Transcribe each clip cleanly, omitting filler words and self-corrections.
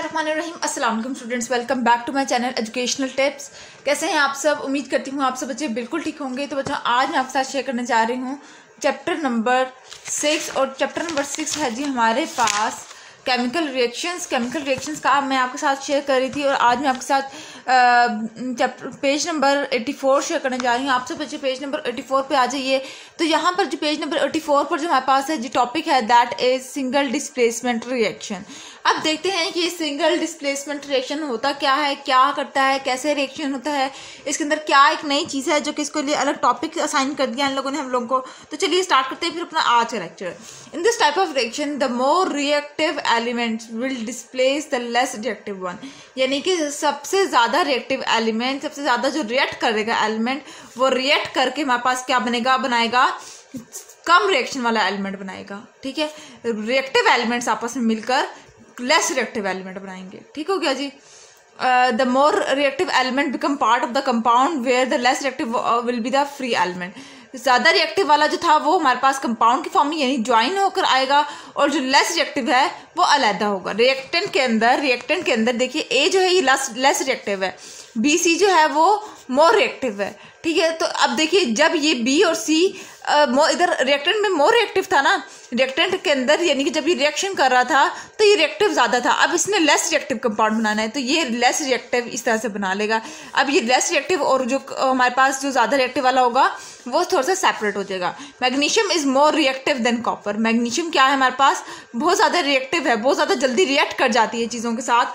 बिस्मिल्लाहिर्रहमानिर्रहीम। अस्सलाम वालेकुम students, welcome back to my channel educational tips. कैसे हैं आप सब? उम्मीद करती हूँ आप सब बच्चे बिल्कुल ठीक होंगे। तो बच्चों, आज मैं आपके साथ शेयर करने जा रही हूँ चैप्टर नंबर 6 और चैप्टर नंबर 6 है जी हमारे पास केमिकल रिएक्शंस का मैं आपके साथ शेयर कर रही थी। और आज मैं आपके साथ चैप्टर पेज नंबर 84 शेयर करने जा रही हूँ। आप सब बच्चे पेज नंबर 84 पे आ जाइए। तो यहाँ पर जो पेज नंबर 84 पर जो हमारे पास है जी टॉपिक है that is single displacement reaction. अब देखते हैं कि सिंगल डिस्प्लेसमेंट रिएक्शन होता क्या है, क्या करता है, कैसे रिएक्शन होता है, इसके अंदर क्या एक नई चीज़ है जो कि इसके लिए अलग टॉपिक असाइन कर दिया इन लोगों ने हम लोगों को। तो चलिए स्टार्ट करते हैं फिर अपना आज का lecture. In this type of reaction the more reactive elements will displace the less reactive one, यानी कि सबसे ज़्यादा रिएक्टिव एलिमेंट, सबसे ज़्यादा जो रिएक्ट करेगा एलिमेंट, वो रिएक्ट करके हमारे पास क्या बनाएगा कम रिएक्शन वाला एलिमेंट बनाएगा। ठीक है, रिएक्टिव एलिमेंट्स आपस में मिलकर लेस रिएक्टिव एलिमेंट बनाएंगे। ठीक हो गया जी। The more reactive element become part of the compound where the less reactive will be the free element. ज़्यादा रिएक्टिव वाला जो था वो हमारे पास कंपाउंड की फॉर्म में यानी ज्वाइन होकर आएगा, और जो लेस रिएक्टिव है वो अलग होगा। रिएक्टेंट के अंदर देखिए ए जो है ये लेस रिएक्टिव है, बी सी जो है वो मोर रिएक्टिव है। ठीक है, तो अब देखिए जब ये बी और सी इधर रिएक्टेंट में मोर रिएक्टिव था ना, रिएक्टेंट के अंदर यानी कि जब ये रिएक्शन कर रहा था तो ये रिएक्टिव ज़्यादा था। अब इसने लेस रिएक्टिव कंपाउंड बनाना है तो ये लेस रिएक्टिव इस तरह से बना लेगा। अब ये लेस रिएक्टिव और जो हमारे पास जो ज़्यादा रिएक्टिव वाला होगा वो थोड़ा सा सेपरेट हो जाएगा। Magnesium is more reactive than copper. Magnesium क्या है हमारे पास, बहुत ज़्यादा रिएक्टिव है, बहुत ज़्यादा जल्दी रिएक्ट कर जाती है चीज़ों के साथ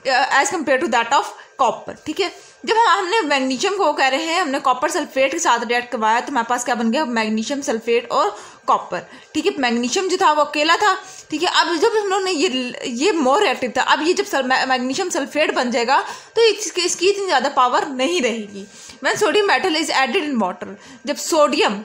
as compare to that of copper. ठीक है, जब हमने मैग्नीशियम को कह रहे हैं हमने कॉपर सल्फेट के साथ रिएक्ट करवाया तो हमारे पास क्या बन गया, मैग्नीशियम सल्फेट और कॉपर। ठीक है, मैग्नीशियम जो था वो अकेला था। ठीक है, अब जब हम लोग ने ये मोर रिएक्टिव था, अब ये जब मैग्नीशियम सल्फेट बन जाएगा तो इसकी इतनी ज़्यादा पावर नहीं रहेगी। When sodium metal is added in water, जब सोडियम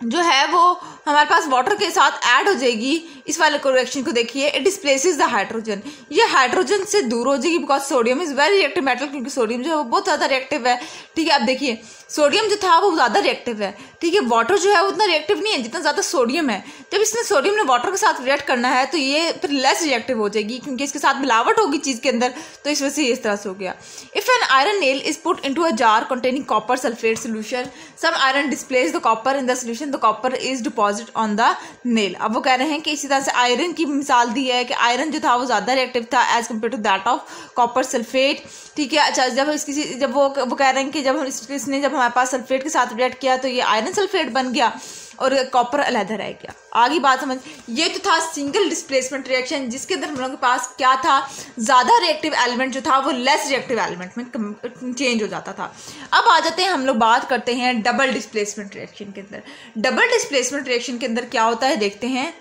जो है वो हमारे पास वाटर के साथ ऐड हो जाएगी, इस वाले रिएक्शन को देखिए, इट डिस्प्लेसेस द हाइड्रोजन, ये हाइड्रोजन से दूर हो जाएगी because sodium is very reactive metal, क्योंकि सोडियम जो है वो बहुत ज़्यादा रिएक्टिव है। ठीक है, अब देखिए सोडियम जो था वो ज़्यादा रिएक्टिव है। ठीक है, वाटर जो है वो उतना रिएक्टिव नहीं है जितना ज़्यादा सोडियम है। जब इसने सोडियम ने वाटर के साथ रिएक्ट करना है तो ये फिर लेस रिएक्टिव हो जाएगी क्योंकि इसके साथ मिलावट होगी चीज़ के अंदर, तो इस वजह से इस तरह से हो गया। If an iron nail is put into a jar containing copper sulphate solution, some iron displace the copper in the solution, the copper is deposit on the nail. अब वो कह रहे हैं कि इसी तरह से आयरन की मिसाल दी है कि आयरन जो था वो ज़्यादा रिएक्टिव था as compare to that of copper sulphate. ठीक है, अच्छा जब वो कह रहे हैं कि जब इसने जब हमारे पास सल्फेट के साथ रिएक्ट किया तो ये आयरन सल्फेट बन गया और कॉपर अलहदा रह गया। आगे बात समझ, ये तो था सिंगल डिस्प्लेसमेंट रिएक्शन जिसके अंदर हम लोगों के पास क्या था, ज़्यादा रिएक्टिव एलिमेंट जो था वो लेस रिएक्टिव एलिमेंट में चेंज हो जाता था। अब आ जाते हैं हम लोग बात करते हैं डबल डिस्प्लेसमेंट रिएक्शन के अंदर। डबल डिस्प्लेसमेंट रिएक्शन के अंदर क्या होता है देखते हैं।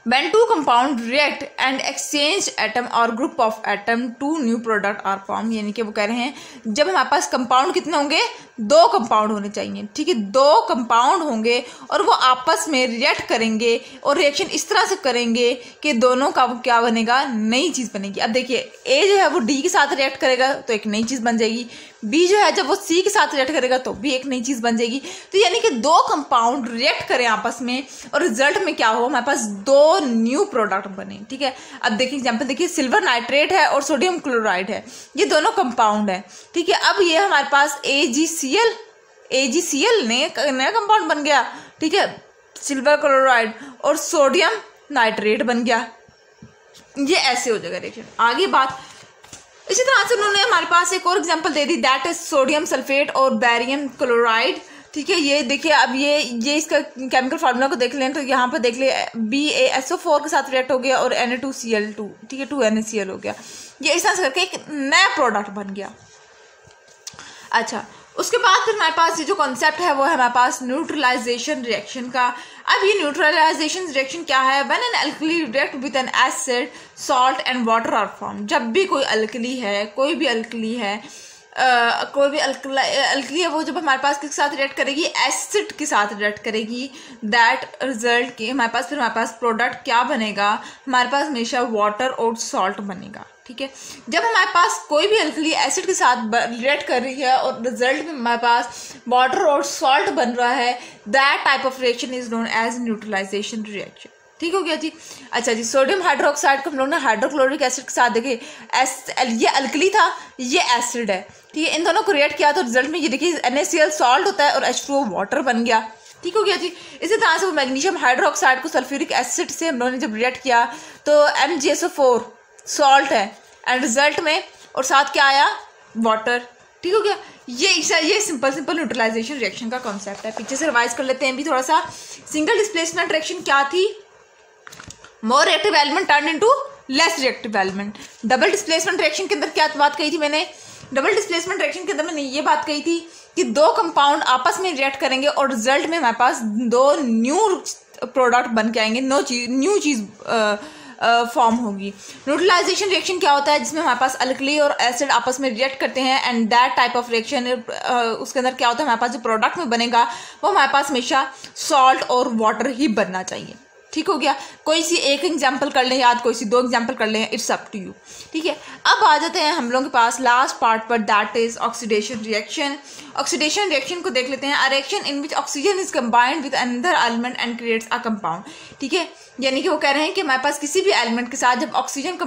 When two compound react and exchange atom or group of atom, two new product are formed, यानी कि वो कह रहे हैं जब हमारे पास कंपाउंड कितने होंगे, दो कंपाउंड होने चाहिए। ठीक है, दो कंपाउंड होंगे और वो आपस में रिएक्ट करेंगे और रिएक्शन इस तरह से करेंगे कि दोनों का क्या बनेगा, नई चीज़ बनेगी। अब देखिए ए जो है वो डी के साथ रिएक्ट करेगा तो एक नई चीज़ बन जाएगी, बी जो है जब वो सी के साथ रिएक्ट करेगा तो भी एक नई चीज़ बन जाएगी। तो यानी कि दो कंपाउंड रिएक्ट करें आपस में और रिजल्ट में क्या हो, हमारे पास दो न्यू प्रोडक्ट बने। ठीक है, अब देखिए एग्जांपल देखिए, सिल्वर नाइट्रेट है और सोडियम क्लोराइड है, ये दोनों कंपाउंड है। ठीक है, अब ये हमारे पास AgCl नया कंपाउंड बन गया। ठीक है, सिल्वर क्लोराइड और सोडियम नाइट्रेट बन गया, ये ऐसे हो जाएगा रिएक्शन। आगे बात इसी तरह से उन्होंने हमारे पास एक और example they the that is sodium sulphate और बैरियम क्लोराइड। ठीक है, ये देखिए अब ये इसका केमिकल फार्मूला को देख लें तो यहाँ पर देख ले BaSO4 के साथ रिएक्ट हो गया और Na2Cl2, ठीक है 2NaCl हो गया, ये इस तरह से करके एक नया प्रोडक्ट बन गया। अच्छा, उसके बाद फिर हमारे पास ये जो कॉन्सेप्ट है वो है हमारे पास न्यूट्रलाइजेशन रिएक्शन का। अब ये न्यूट्रलाइजेशन रिएक्शन क्या है, when an alkali react with an acid salt and water are form, जब भी कोई अल्कली है, कोई भी अल्कली है वो जब हमारे पास किसके साथ रिएक्ट करेगी, एसिड के साथ रिएक्ट करेगी, दैट रिजल्ट के हमारे पास प्रोडक्ट क्या बनेगा, हमारे पास हमेशा वाटर और सॉल्ट बनेगा। ठीक है, जब हमारे पास कोई भी अल्कली एसिड के साथ रिएक्ट कर रही है और रिजल्ट में हमारे पास वाटर और सॉल्ट बन रहा है, that type of reaction is known as neutralisation reaction. ठीक हो गया जी। अच्छा जी, सोडियम हाइड्रोक्साइड को हम लोग ने हाइड्रोक्लोरिक एसिड के साथ देखे, ये अल्कली था, ये एसिड है, ठीक है। इन दोनों को रिएक्ट किया तो रिजल्ट में ये देखिए NaCl सॉल्ट होता है और H2O वाटर बन गया, ठीक हो गया जी। इसी तरह से वो मैग्नीशियम हाइड्रोक्साइड को सल्फ्यूरिक एसिड से हम लोगों ने जब रिएक्ट किया तो MgSO4 सॉल्ट है एंड रिजल्ट में, और साथ क्या आया, वाटर, ठीक हो गया। ये सिंपल न्यूट्रलाइजेशन रिएक्शन का कॉन्सेप्ट है। पीछे से रिवाइज कर लेते हैं भी थोड़ा सा। सिंगल डिस्प्लेसमेंट रिएक्शन क्या थी, मोर reactive element turn into less reactive element. Double displacement reaction के अंदर क्या बात कही थी मैंने, डबल डिस्प्लेसमेंट रिएक्शन के अंदर मैंने ये बात कही थी कि दो कंपाउंड आपस में रिएक्ट करेंगे और रिजल्ट में हमारे पास दो न्यू प्रोडक्ट बन के आएंगे, न्यू चीज फॉर्म होगी। न्यूट्रलाइजेशन रिएक्शन क्या होता है, जिसमें हमारे पास अल्कली और एसिड आपस में रिएक्ट करते हैं and that type of reaction, उसके अंदर क्या होता है, हमारे पास जो प्रोडक्ट में बनेगा वो हमारे पास हमेशा सॉल्ट और वाटर ही बनना चाहिए, ठीक हो गया। कोई सी एक एग्जाम्पल कर लें याद, कोई सी दो एग्जाम्पल कर लें, इट्स अप टू यू, ठीक है। अब आ जाते हैं हम लोगों के पास लास्ट पार्ट पर, that is oxidation reaction. Oxidation reaction को देख लेते हैं। A reaction in which oxygen is combined with another element and creates a compound, ठीक है। यानी कि वो कह रहे हैं कि हमारे पास किसी भी एलिमेंट के साथ जब ऑक्सीजन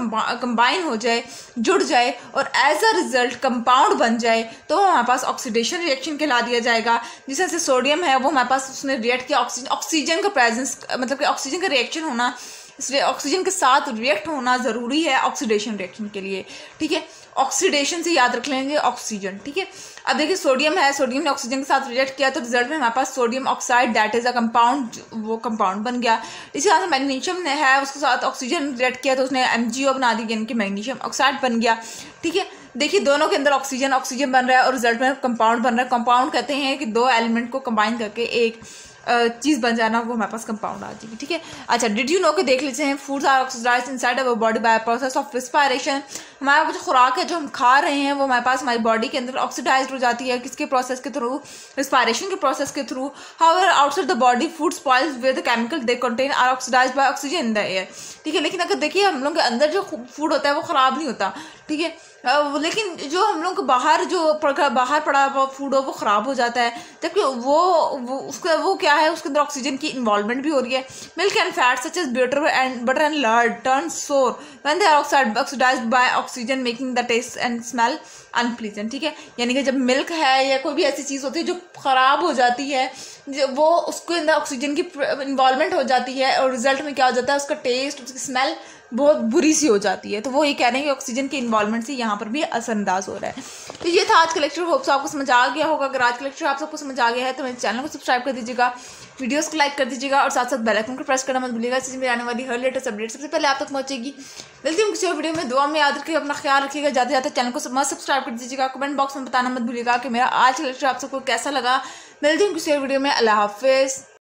कंबाइन हो जाए, जुड़ जाए और एज अ रिजल्ट कंपाउंड बन जाए तो हमारे पास ऑक्सीडेशन रिएक्शन कहला दिया जाएगा। जिस तरह से सोडियम है वो हमारे पास उसने रिएक्ट किया, ऑक्सीजन का प्रेजेंस, मतलब कि ऑक्सीजन का रिएक्शन होना, इसलिए ऑक्सीजन के साथ रिएक्ट होना ज़रूरी है ऑक्सीडेशन रिएक्शन के लिए, ठीक है। ऑक्सीडेशन से याद रख लेंगे ऑक्सीजन, ठीक है। अब देखिए सोडियम है, सोडियम ने ऑक्सीजन के साथ रिएक्ट किया तो रिजल्ट में हमारे पास sodium oxide, that is a compound, वो कंपाउंड बन गया। इसी तरह से मैग्नीशियम ने है, उसके साथ ऑक्सीजन रिएक्ट किया तो उसने MgO बना दी, यानी कि मैग्नीशियम ऑक्साइड बन गया, ठीक है। देखिए दोनों के अंदर ऑक्सीजन बन रहा है और रिजल्ट में कंपाउंड बन रहा है। कंपाउंड कहते हैं कि दो एलिमेंट को कंबाइन करके एक चीज़ बन जाना, वो हमारे पास कंपाउंड आ जाएगी, ठीक है। अच्छा, डिड यू नो के देख लेते हैं। Foods are oxidised inside our body by process of respiration. हमारा जो खुराक है जो हम खा रहे हैं वो हमारे पास हमारी बॉडी के अंदर ऑक्सीडाइज्ड हो जाती है, किसके प्रोसेस के थ्रू, रिस्पायरेशन के प्रोसेस के through. However outside the body food spoils with the chemical they contain are oxidised by oxygen in the air, ठीक है। लेकिन अगर देखिए हम लोग के अंदर जो फूड होता है वो ख़राब नहीं होता, ठीक है। लेकिन जो हम लोग को बाहर पड़ा हुआ फूड हो वो ख़राब हो जाता है, जबकि वो क्या है, उसके अंदर ऑक्सीजन की इन्वॉल्वमेंट भी हो रही है। Milk and fat such as butter and lard turn sour when they are oxidised by oxygen making the taste and smell unpleasant, ठीक है। यानी कि जब मिल्क है या कोई भी ऐसी चीज़ होती है जो ख़राब हो जाती है, वो उसके अंदर ऑक्सीजन की इन्वॉल्वमेंट हो जाती है और रिजल्ट में क्या हो जाता है, उसका टेस्ट, उसकी स्मेल बहुत बुरी सी हो जाती है। तो वो ये कह रहे हैं कि ऑक्सीजन की इन्वॉल्वमेंट से यहाँ पर भी असरअंदाज हो रहा है। तो ये था आज का लेक्चर, होप्स आपको समझ आ गया होगा। अगर आज का लेक्चर आप सबको समझ आ गया है तो मेरे चैनल को सब्सक्राइब कर दीजिएगा, वीडियोस को लाइक कर दीजिएगा और साथ साथ बेल आइकन को प्रेस करना मत भूलिएगा, इससे मेरी आने वाली हर लेटेस्ट अपडेट सबसे पहले आप तक पहुंचेगी। मिलती हूँ किसी और वीडियो में। दुआ में याद रखिएगा, अपना ख्याल रखिएगा, जाते जाते चैनल को मत सब्सक्राइब कर दीजिएगा। कमेंट बॉक्स में बताना मत भूलिएगा कि मेरा आज का लेक्चर आप सबको कैसा लगा। मिलती हूँ किसी और वीडियो में। अल्लाह हाफिज़।